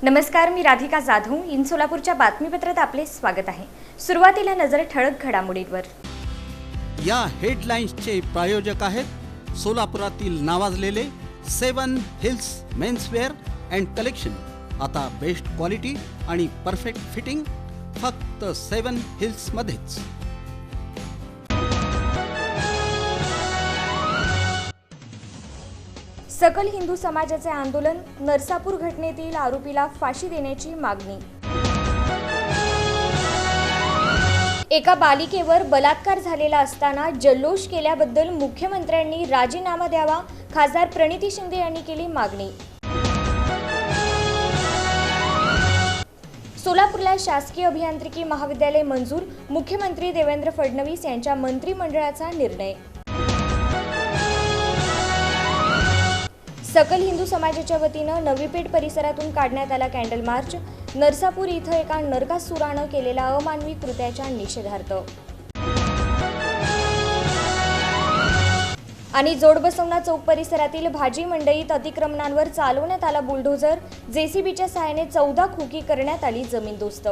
नमस्कार, मी राधिका जाधव. इन सोलापूरच्या बातमीपत्रात आपले स्वागत आहे. सुरुवातीला नजर ठळक घडामोडींवर. या हेडलाईन्सचे प्रायोजक आहेत सोलापुरातील नावाजलेले 7 हिल्स मेन्सवेअर अँड कलेक्शन. आता बेस्ट क्वालिटी आणि परफेक्ट फिटिंग फक्त 7 हिल्स मध्येच. सकल हिंदू समाजाचे आंदोलन. नरसापूर घटनेतील आरोपीला फाशी देण्याची मागणी. एका बालिकेवर बलात्कार झालेला असताना जल्लोष केल्याबद्दल मुख्यमंत्र्यांनी राजीनामा द्यावा. खासदार प्रणिती शिंदे यांनी केली मागणी. सोलापूरला शासकीय अभियांत्रिकी महाविद्यालय मंजूर. मुख्यमंत्री देवेंद्र फडणवीस यांच्या मंत्रिमंडळाचा निर्णय. सकल हिंदू समाजाच्या वतीनं नवी पेठ परिसरातून काढण्यात आला कॅन्डल मार्च. नरसापूर इथं एका नरकासुरानं केलेल्या अमानवी कृत्याच्या निषेधार्थ. आणि जोडबसवना चौक परिसरातील भाजी मंडईत अतिक्रमणांवर चालवण्यात आला बुलडोझर. जेसीबीच्या सहाय्याने 14 खोकी करण्यात आली जमीनदोस्त.